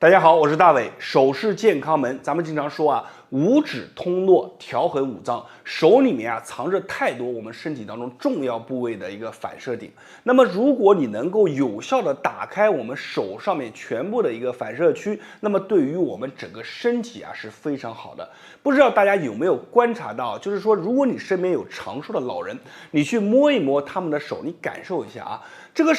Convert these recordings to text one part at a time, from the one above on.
大家好，我是大伟，手是健康门。咱们经常说啊，五指通络，调衡五脏。手里面啊藏着太多我们身体当中重要部位的一个反射点。那么如果你能够有效的打开我们手上面全部的一个反射区，那么对于我们整个身体啊是非常好的。不知道大家有没有观察到，就是说如果你身边有长寿的老人，你去摸一摸他们的手，你感受一下啊，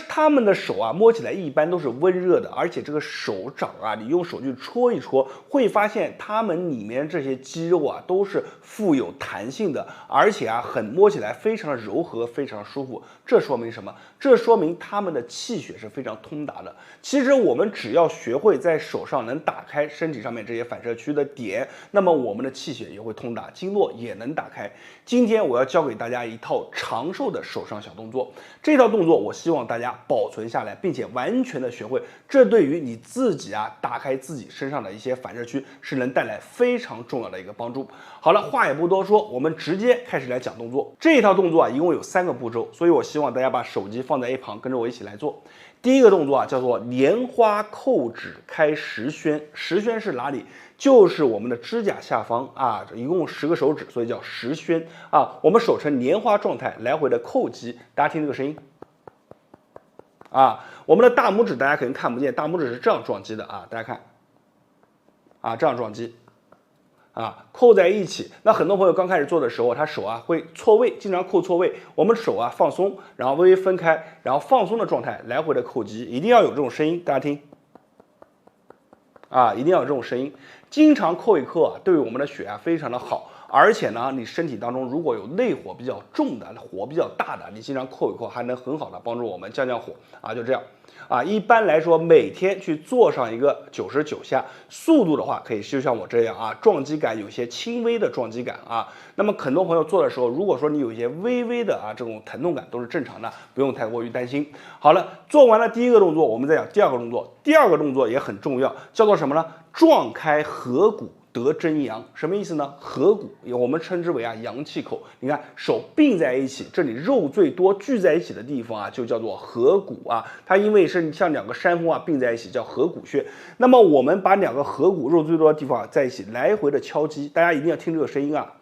他们的手啊摸起来一般都是温热的，而且这个手掌啊，你用手去戳一戳，会发现他们里面这些肌肉啊都是富有弹性的，而且啊摸起来非常的柔和，非常舒服。这说明什么？这说明他们的气血是非常通达的。其实我们只要学会在手上能打开身体上面这些反射区的点，那么我们的气血也会通达，经络也能打开。今天我要教给大家一套长寿的手上小动作，这套动作我希望大家保存下来，并且完全的学会，这对于你自己啊打开自己身上的一些反射区是能带来非常重要的一个帮助。好了，话也不多说，我们直接开始来讲动作。这一套动作啊一共有3个步骤，所以我希望大家把手机放在一旁，跟着我一起来做。第一个动作啊叫做莲花扣指开十宣，十宣是哪里？就是我们的指甲下方啊，一共10个手指，所以叫十宣啊。我们手呈莲花状态来回的扣击，大家听这个声音啊。我们的大拇指大家可能看不见，大拇指是这样撞击的啊，大家看啊，这样撞击啊，扣在一起。那很多朋友刚开始做的时候，他手啊会错位，经常扣错位。我们手啊放松，然后微微分开，然后放松的状态来回的扣击，一定要有这种声音，大家听啊，一定要有这种声音。经常扣一扣啊，对于我们的血压非常的好。而且呢，你身体当中如果有内火比较重的、火比较大的，你经常扣一扣，还能很好的帮助我们降火啊。就这样啊，一般来说每天去做上一个99下，速度的话可以就像我这样啊，撞击感有些轻微的撞击感啊。那么很多朋友做的时候，如果说你有一些微微的啊这种疼痛感，都是正常的，不用太过于担心。好了，做完了第一个动作，我们再讲第二个动作。第二个动作也很重要，叫做什么呢？撞开合谷。得真阳，什么意思呢？合谷我们称之为啊阳气口。你看手并在一起，这里肉最多聚在一起的地方啊，就叫做合谷啊。它因为是像2个山峰啊并在一起，叫合谷穴。那么我们把2个合谷肉最多的地方在一起来回的敲击，大家一定要听这个声音啊。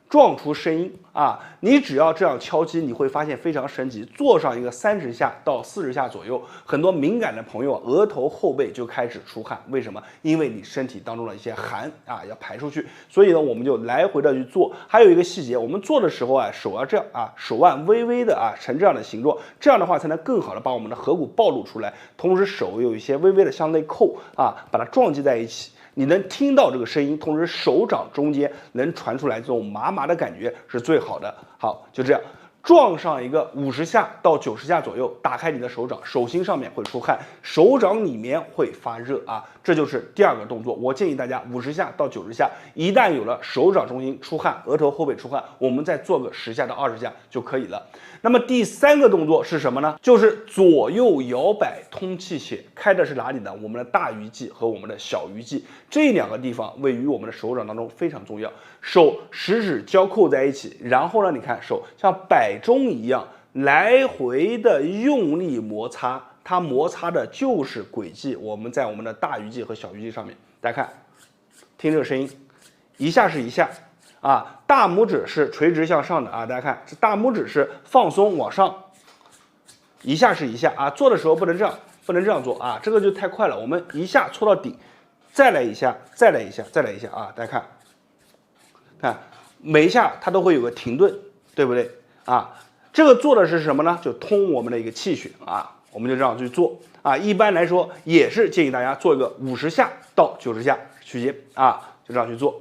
撞出声音啊！你只要这样敲击，你会发现非常神奇。做上一个30下到40下左右，很多敏感的朋友额头后背就开始出汗。为什么？因为你身体当中的一些寒啊要排出去。所以呢，我们就来回的去做。还有一个细节，我们做的时候啊，手要这样啊，手腕微微的啊呈这样的形状，这样的话才能更好的把我们的合谷暴露出来。同时手有一些微微的向内扣啊，把它撞击在一起。你能听到这个声音，同时手掌中间能传出来这种麻麻的感觉是最好的。好，就这样撞上一个50下到90下左右，打开你的手掌，手心上面会出汗，手掌里面会发热啊，这就是第二个动作。我建议大家50下到90下，一旦有了手掌中心出汗，额头后背出汗，我们再做个10下到20下就可以了。那么第3个动作是什么呢？就是左右摇摆通气血，开的是哪里呢？我们的大鱼际和我们的小鱼际这2个地方位于我们的手掌当中非常重要。手10指交扣在一起，然后呢，你看手像摆钟一样来回的用力摩擦，它摩擦的就是轨迹，我们在我们的大鱼际和小鱼际上面。大家看，听这个声音，一下是一下。啊，大拇指是垂直向上的啊，大家看，这大拇指是放松往上，一下是一下啊。做的时候不能这样，不能这样做啊，这个就太快了。我们一下戳到底，再来一下，再来一下，再来一下啊。大家看，看每一下它都会有个停顿，对不对啊？这个做的是什么呢？就通我们的一个气血啊，我们就这样去做啊。一般来说也是建议大家做一个50下到90下区间啊，就这样去做。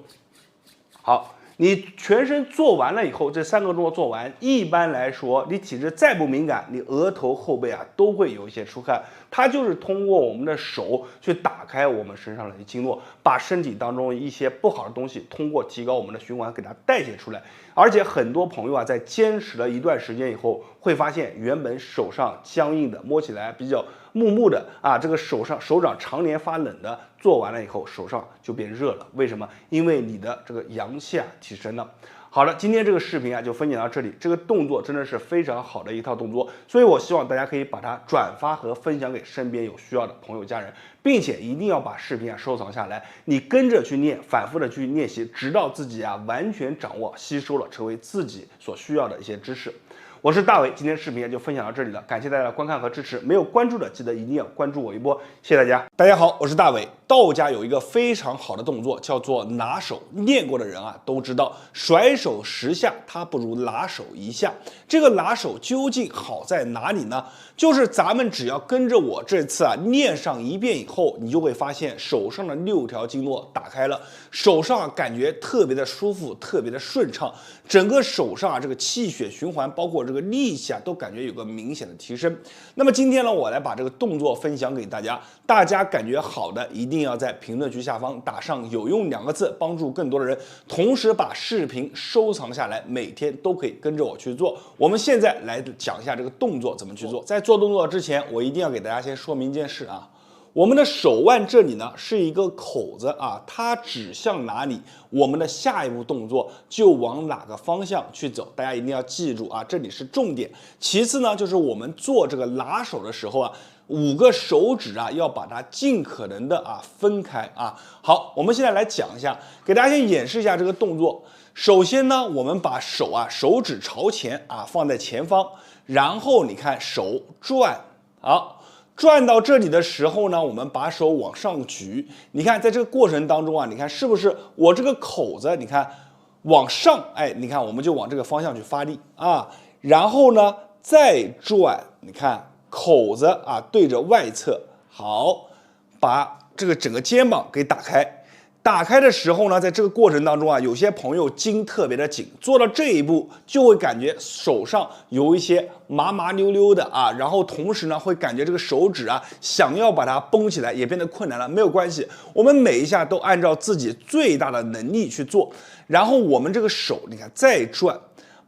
好。你全身做完了以后，这3个动作做完，一般来说，你体质再不敏感，你额头后背啊都会有一些出汗。它就是通过我们的手去打开我们身上的经络，把身体当中一些不好的东西通过提高我们的循环给它代谢出来。而且很多朋友啊，在坚持了一段时间以后，会发现原本手上僵硬的，摸起来比较木木的啊，这个手掌常年发冷的，做完了以后手上就变热了。为什么？因为你的这个阳气啊提升了。好的，今天这个视频啊就分享到这里。这个动作真的是非常好的一套动作，所以我希望大家可以把它转发和分享给身边有需要的朋友家人，并且一定要把视频啊收藏下来，你跟着去练，反复的去练习，直到自己啊完全掌握、吸收了，成为自己所需要的一些知识。我是大伟，今天视频就分享到这里了，感谢大家的观看和支持。没有关注的，记得一定要关注我一波，谢谢大家。大家好，我是大伟。道家有一个非常好的动作，叫做拿手。练过的人啊都知道，甩手10下，它不如拿手1下。这个拿手究竟好在哪里呢？就是咱们只要跟着我这次啊练上1遍以后，你就会发现手上的6条经络打开了，手上啊感觉特别的舒服，特别的顺畅，整个手上啊这个气血循环，包括这个力气啊，都感觉有个明显的提升。那么今天呢，我来把这个动作分享给大家，大家感觉好的一定要在评论区下方打上有用2个字，帮助更多的人，同时把视频收藏下来，每天都可以跟着我去做。我们现在来讲一下这个动作怎么去做。在做动作之前，我一定要给大家先说明一件事啊，我们的手腕这里呢是一个口子啊，它指向哪里，我们的下一步动作就往哪个方向去走，大家一定要记住啊，这里是重点。其次呢，就是我们做这个拿手的时候啊，5个手指啊要把它尽可能的啊分开啊。好，我们现在来讲一下，给大家先演示一下这个动作。首先呢，我们把手指朝前啊放在前方，然后你看手转，好。转到这里的时候呢，我们把手往上举，你看在这个过程当中啊，你看是不是我这个口子，你看往上，哎，你看我们就往这个方向去发力啊，然后呢再转，你看口子啊对着外侧，好，把这个整个肩膀给打开。打开的时候呢，在这个过程当中啊，有些朋友筋特别的紧，做到这一步就会感觉手上有一些麻麻溜溜的啊，然后同时呢会感觉这个手指啊想要把它绷起来也变得困难了。没有关系，我们每一下都按照自己最大的能力去做，然后我们这个手你看再转，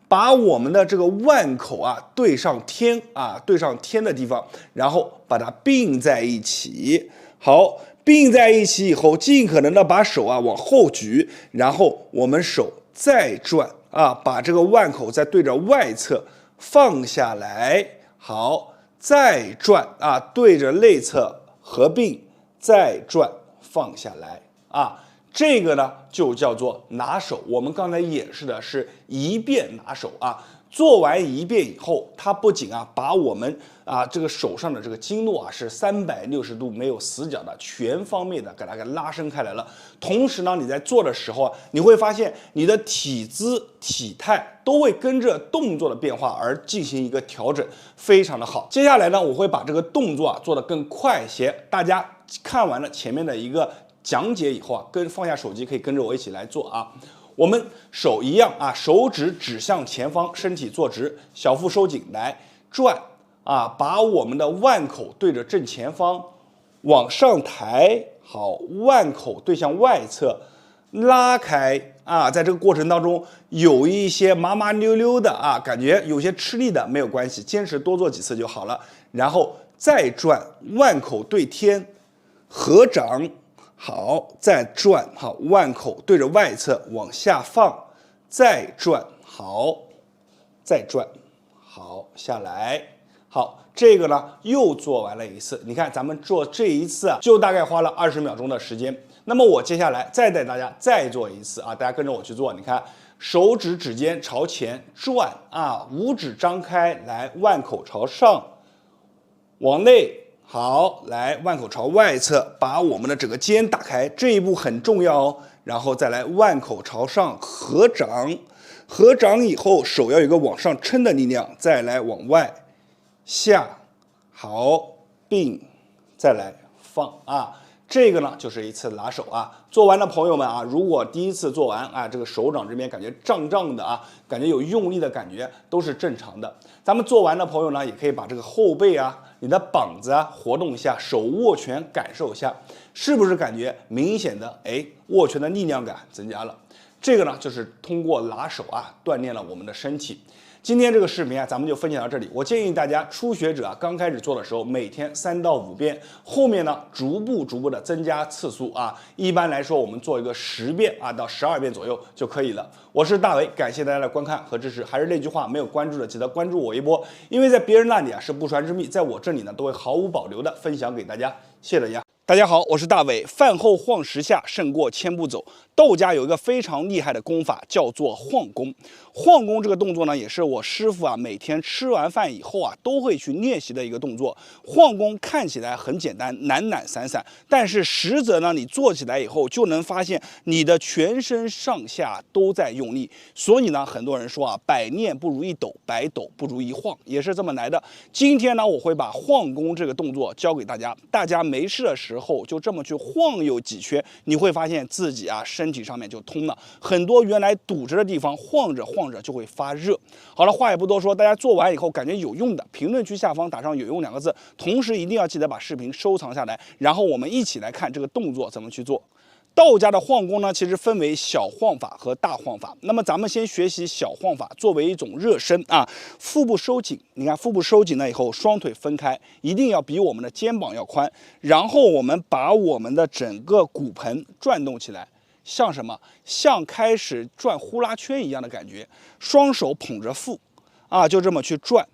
把我们的这个腕口啊对上天啊，对上天的地方，然后把它并在一起，好。并在一起以后，尽可能的把手啊往后举，然后我们手再转啊，把这个腕口再对着外侧放下来，好，再转啊，对着内侧合并，再转放下来啊，这个呢就叫做拿手。我们刚才演示的是1遍拿手啊。做完1遍以后，它不仅啊把我们啊这个手上的这个经络啊是360度没有死角的，全方面的给它给拉伸开来了。同时呢，你在做的时候啊，你会发现你的体姿体态都会跟着动作的变化而进行一个调整，非常的好。接下来呢，我会把这个动作啊做得更快一些。大家看完了前面的一个讲解以后啊，放下手机可以跟着我一起来做啊。我们手一样啊，手指指向前方，身体坐直，小腹收紧，来转啊，把我们的腕口对着正前方往上抬，好，腕口对向外侧拉开啊，在这个过程当中有一些麻麻溜溜的啊，感觉有些吃力的没有关系，坚持多做几次就好了。然后再转，腕口对天，合掌。好，再转，好，腕口对着外侧往下放，再转，好，再转，好，下来，好，这个呢又做完了一次。你看咱们做这一次啊，就大概花了20秒钟的时间。那么我接下来再带大家再做一次啊，大家跟着我去做。你看，手指指尖朝前转啊，5指张开，来，腕口朝上，往内。好，来，腕口朝外侧，把我们的整个肩打开，这一步很重要哦。然后再来，腕口朝上，合掌，合掌以后，手要有一个往上撑的力量，再来往外下，好，并，再来放啊。这个呢就是一次拿手啊。做完的朋友们啊，如果第一次做完啊，这个手掌这边感觉胀胀的啊，感觉有用力的感觉，都是正常的。咱们做完的朋友呢，也可以把这个后背啊、你的膀子啊活动一下，手握拳感受一下，是不是感觉明显的握拳的力量感增加了？这个呢就是通过拿手啊锻炼了我们的身体。今天这个视频啊，咱们就分享到这里。我建议大家初学者啊，刚开始做的时候，每天3到5遍，后面呢逐步的增加次数啊。一般来说，我们做一个10遍啊到12遍左右就可以了。我是大伟，感谢大家的观看和支持。还是那句话，没有关注的记得关注我一波，因为在别人那里啊是不传之秘，在我这里呢都会毫无保留的分享给大家。谢谢大家。大家好，我是大伟。饭后晃10下胜过1000步走。道家有一个非常厉害的功法，叫做晃功。晃功这个动作呢，也是我师傅啊每天吃完饭以后啊都会去练习的一个动作。晃功看起来很简单，懒懒散散，但是实则呢，你做起来以后就能发现你的全身上下都在用力。所以呢，很多人说啊，百练不如一抖，百抖不如一晃，也是这么来的。今天呢，我会把晃功这个动作教给大家，大家没事的时候就这么去晃悠几圈，你会发现自己啊身体上面就通了，很多原来堵着的地方晃着晃着就会发热。好了，话也不多说，大家做完以后感觉有用的，评论区下方打上有用2个字，同时一定要记得把视频收藏下来，然后我们一起来看这个动作怎么去做。道家的晃功呢，其实分为小晃法和大晃法。那么咱们先学习小晃法，作为一种热身啊。腹部收紧，你看腹部收紧了以后，双腿分开，一定要比我们的肩膀要宽。然后我们把我们的整个骨盆转动起来，像什么？像开始转呼啦圈一样的感觉。双手捧着腹，啊，就这么去转。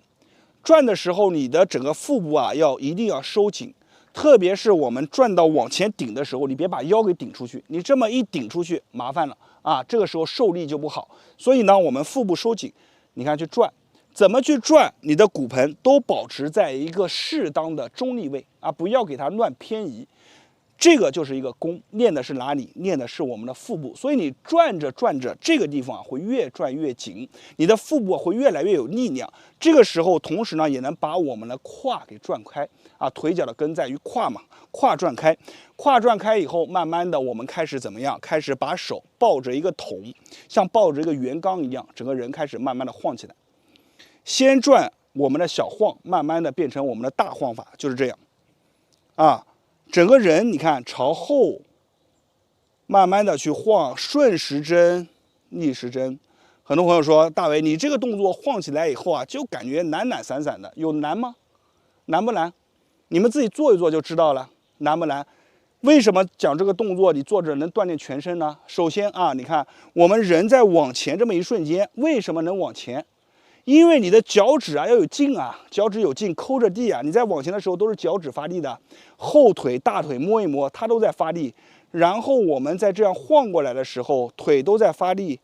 转的时候，你的整个腹部啊，一定要收紧。特别是我们转到往前顶的时候，你别把腰给顶出去，你这么一顶出去麻烦了啊，这个时候受力就不好。所以呢，我们腹部收紧，你看去转，怎么去转，你的骨盆都保持在一个适当的中立位啊，不要给它乱偏移。这个就是一个功，练的是哪里？练的是我们的腹部。所以你转着转着，这个地方啊会越转越紧，你的腹部会越来越有力量。这个时候，同时呢也能把我们的胯给转开啊，腿脚的根在于胯嘛，胯转开，胯转开以后，慢慢的我们开始怎么样？开始把手抱着一个桶，像抱着一个圆缸一样，整个人开始慢慢的晃起来。先转我们的小晃，慢慢的变成我们的大晃法，就是这样啊。整个人你看朝后，慢慢的去晃，顺时针，逆时针。很多朋友说，大伟，你这个动作晃起来以后啊，就感觉懒懒散散的，有难吗？难不难？你们自己做一做就知道了，难不难？为什么讲这个动作你做着能锻炼全身呢？首先啊，你看我们人在往前这么一瞬间，为什么能往前？因为你的脚趾啊要有劲啊，脚趾有劲抠着地啊，你在往前的时候都是脚趾发力的，后腿、大腿摸一摸，它都在发力。然后我们在这样晃过来的时候，腿都在发力，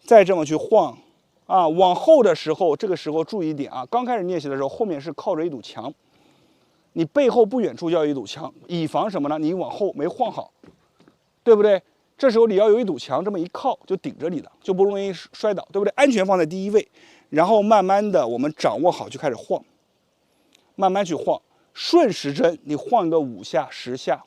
再这么去晃啊，往后的时候，这个时候注意一点啊，刚开始练习的时候，后面是靠着一堵墙，你背后不远处要有一堵墙，以防什么呢？你往后没晃好，对不对？这时候你要有一堵墙，这么一靠就顶着你的，就不容易摔倒，对不对？安全放在第一位。然后慢慢的我们掌握好就开始晃，慢慢去晃，顺时针你晃一个5下10下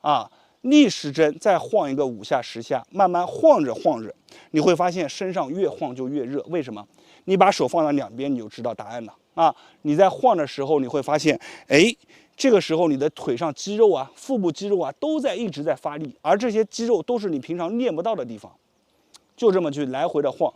啊，逆时针再晃一个5下10下，慢慢晃着晃着，你会发现身上越晃就越热。为什么？你把手放到两边，你就知道答案了啊！你在晃的时候，你会发现，哎，这个时候你的腿上肌肉啊、腹部肌肉啊都在一直在发力，而这些肌肉都是你平常练不到的地方，就这么去来回的晃。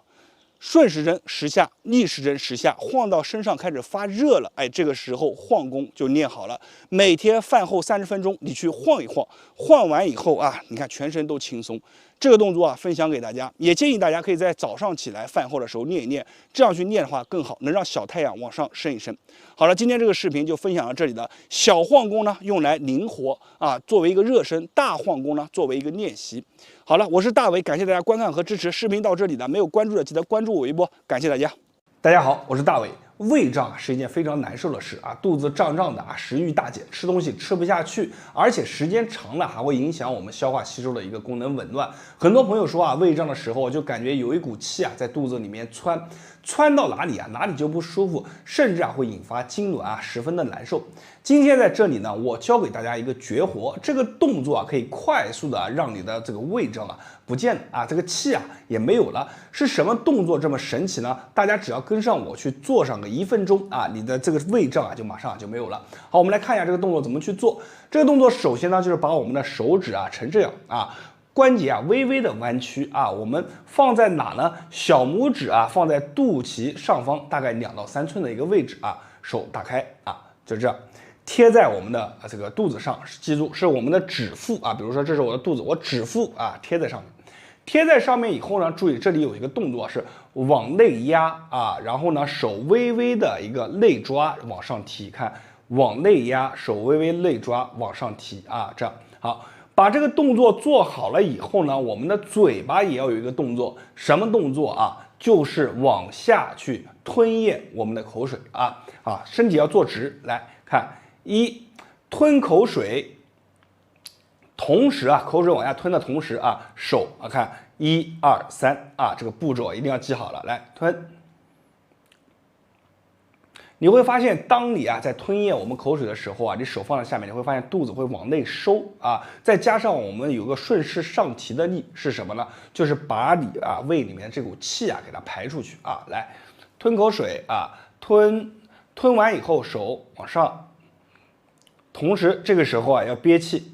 顺时针10下，逆时针10下，晃到身上开始发热了，哎，这个时候晃功就练好了。每天饭后30分钟，你去晃一晃，晃完以后啊，你看全身都轻松。这个动作啊，分享给大家，也建议大家可以在早上起来饭后的时候练一练，这样去练的话更好，能让小太阳往上升一升。好了，今天这个视频就分享到这里了。小晃功呢，用来灵活啊，作为一个热身；大晃功呢，作为一个练习。好了，我是大伟，感谢大家观看和支持。视频到这里了，没有关注的记得关注我一波，感谢大家。大家好，我是大伟。胃胀是一件非常难受的事啊，肚子胀胀的啊，食欲大减，吃东西吃不下去，而且时间长了还会影响我们消化吸收的一个功能紊乱。很多朋友说啊，胃胀的时候就感觉有一股气啊在肚子里面窜到哪里啊，哪里就不舒服，甚至啊会引发痉挛啊，十分的难受。今天在这里呢，我教给大家一个绝活，这个动作啊可以快速的让你的这个胃胀啊不见了啊，这个气啊也没有了。是什么动作这么神奇呢？大家只要跟上我去做上个1分钟啊，你的这个胃胀啊就马上就没有了。好，我们来看一下这个动作怎么去做。这个动作首先呢就是把我们的手指啊成这样啊。关节啊微微的弯曲啊，我们放在哪呢？小拇指啊放在肚脐上方大概2到3寸的一个位置啊，手打开啊，就这样贴在我们的这个肚子上，记住是我们的指腹啊，比如说这是我的肚子，我指腹啊贴在上面。贴在上面以后呢，注意这里有一个动作是往内压啊，然后呢手微微的一个内抓往上提，看往内压，手微微内抓往上提啊，这样好。把这个动作做好了以后呢，我们的嘴巴也要有一个动作，什么动作啊？就是往下去吞咽我们的口水啊，身体要坐直，来看吞口水。同时啊，口水往下吞的同时啊，手啊看1、2、3啊，这个步骤一定要记好了。来吞，你会发现，当你啊在吞咽我们口水的时候啊，你手放在下面，你会发现肚子会往内收啊。再加上我们有个顺势上提的力是什么呢？就是把你啊胃里面这股气啊给它排出去啊。来吞口水啊，吞完以后手往上，同时这个时候啊要憋气。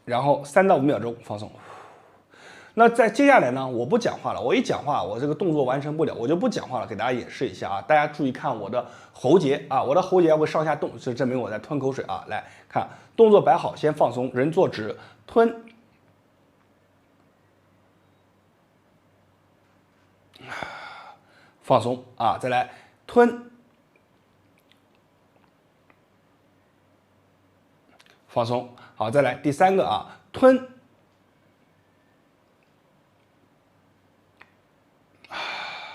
然后3到5秒钟放松。那在接下来呢，我不讲话了，我一讲话，我这个动作完成不了，我就不讲话了，给大家演示一下啊。大家注意看我的喉结啊，我的喉结会上下动，就证明我在吞口水啊。来看动作摆好，先放松，人坐直，吞，放松啊，再来吞，放松。好，再来第3个啊，吞，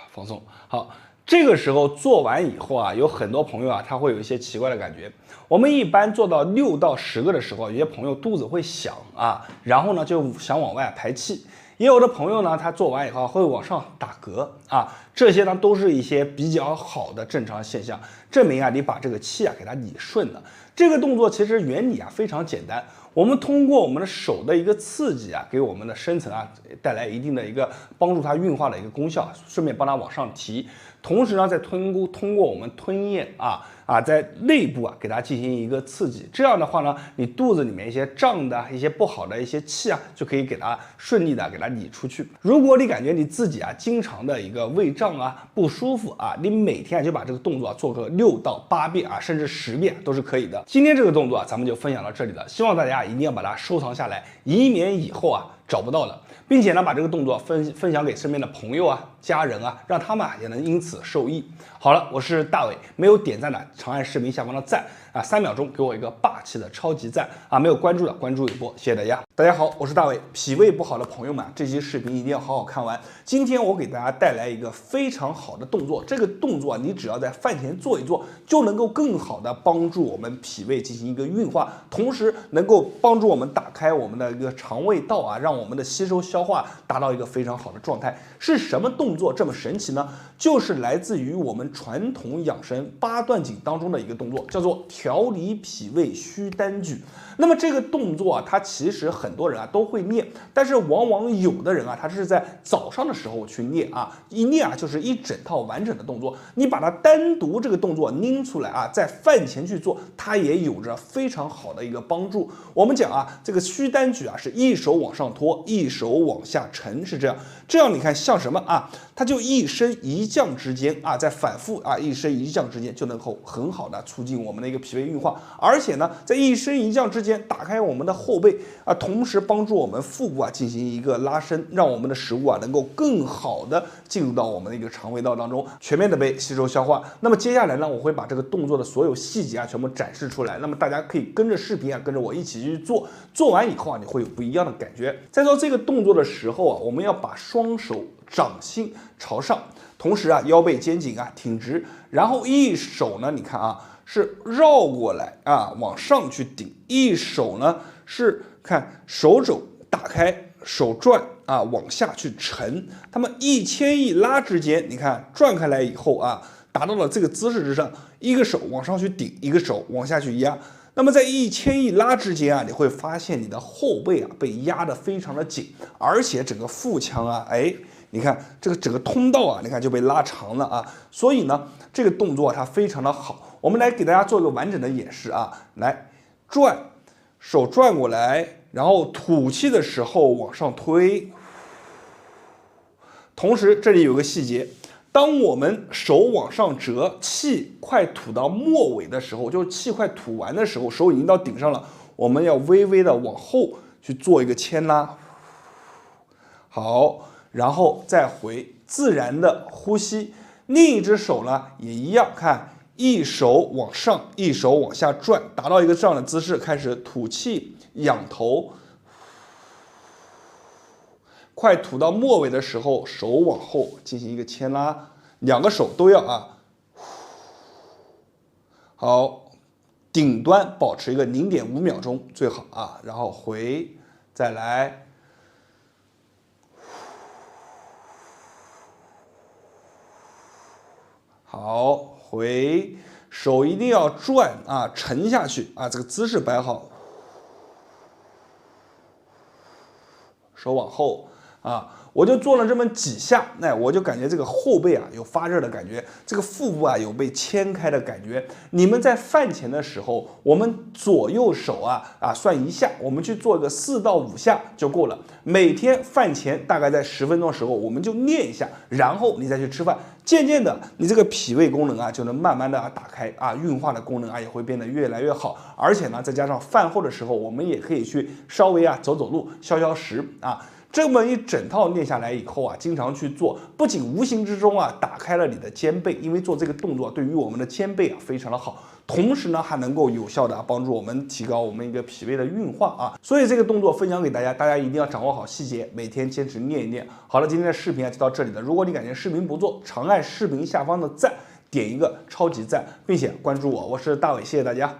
放松。好，这个时候做完以后啊，有很多朋友啊，他会有一些奇怪的感觉。我们一般做到6到10个的时候，有些朋友肚子会响啊，然后呢就想往外排气。也有的朋友呢，他做完以后会往上打嗝啊，这些呢都是一些比较好的正常现象，证明啊你把这个气啊给它理顺了。这个动作其实原理啊非常简单，我们通过我们的手的一个刺激啊，给我们的深层啊带来一定的一个帮助它运化的一个功效，顺便帮它往上提。同时呢，再通过我们吞咽在内部啊给它进行一个刺激，这样的话呢，你肚子里面一些胀的一些不好的一些气啊，就可以给它顺利的给它理出去。如果你感觉你自己啊经常的一个胃胀啊不舒服啊，你每天就把这个动作做个6到8遍啊，甚至10遍都是可以的。今天这个动作咱们就分享到这里了，希望大家一定要把它收藏下来，以免以后啊找不到了，并且呢把这个动作分享给身边的朋友啊、家人啊，让他们也能因此受益。好了，我是大伟，没有点赞的长按视频下方的赞啊，3秒钟给我一个霸气的超级赞啊！没有关注的关注一波，谢谢大家。大家好，我是大伟。脾胃不好的朋友们，这期视频一定要好好看完。今天我给大家带来一个非常好的动作，这个动作你只要在饭前做一做，就能够更好的帮助我们脾胃进行一个运化，同时能够帮助我们打开我们的一个肠胃道啊，让我们的吸收消化达到一个非常好的状态。是什么动作这么神奇呢？就是来自于我们传统养生8段锦当中的一个动作，叫做调理脾胃虚单举。那么这个动作啊，它其实很多人啊都会练，但是往往有的人啊，他是在早上的时候去练啊，一练啊就是一整套完整的动作。你把它单独这个动作拎出来啊，在饭前去做，它也有着非常好的一个帮助。我们讲啊，这个虚单举啊，是一手往上托，一手往下沉，是这样。这样你看像什么啊？它就一升一降之间啊，在反复啊一升一降之间，就能够很好的促进我们的一个脾胃运化，而且呢，在一升一降之间打开我们的后背啊，同时帮助我们腹部啊进行一个拉伸，让我们的食物啊能够更好的进入到我们的一个肠胃道当中，全面的被吸收消化。那么接下来呢，我会把这个动作的所有细节啊全部展示出来，那么大家可以跟着视频啊，跟着我一起去做，做完以后啊，你会有不一样的感觉。在做这个动作的时候啊，我们要把双手掌心朝上，同时啊腰背肩颈啊挺直，然后一手呢，你看啊是绕过来啊往上去顶，一手呢是看手肘打开，手转啊往下去沉，它们一牵一拉之间，你看转开来以后啊，达到了这个姿势之上，一个手往上去顶，一个手往下去压。那么在一牵一拉之间啊，你会发现你的后背啊被压得非常的紧，而且整个腹腔啊，你看这个整个通道啊，你看就被拉长了啊。所以呢，这个动作它非常的好。我们来给大家做一个完整的演示啊，来转，手转过来，然后吐气的时候往上推。同时这里有个细节，当我们手往上折，气快吐到末尾的时候，就是气快吐完的时候，手已经到顶上了，我们要微微的往后去做一个牵拉。好，然后再回，自然的呼吸。另一只手呢也一样，看一手往上，一手往下转，达到一个这样的姿势，开始吐气，仰头。快吐到末尾的时候，手往后进行一个牵拉，两个手都要啊。好，顶端保持一个0.5秒钟最好啊，然后回，再来。好，回，手一定要转啊，沉下去啊，这个姿势摆好，手往后。我就做了这么几下，我就感觉这个后背有发热的感觉，这个腹部有被牵开的感觉。你们在饭前的时候，我们左右手算一下，我们去做个4到5下就够了。每天饭前大概在10分钟的时候，我们就练一下，然后你再去吃饭。渐渐的，你这个脾胃功能就能慢慢的打开运化的功能也会变得越来越好。而且呢，再加上饭后的时候，我们也可以去稍微走走路，消消食这么一整套练下来以后经常去做，不仅无形之中打开了你的肩背，因为做这个动作对于我们的肩背非常的好，同时呢还能够有效的帮助我们提高我们一个脾胃的运化所以这个动作分享给大家，大家一定要掌握好细节，每天坚持练一练。好了，今天的视频就到这里了。如果你感觉视频不错，长按视频下方的赞，点一个超级赞，并且关注我，我是大伟，谢谢大家。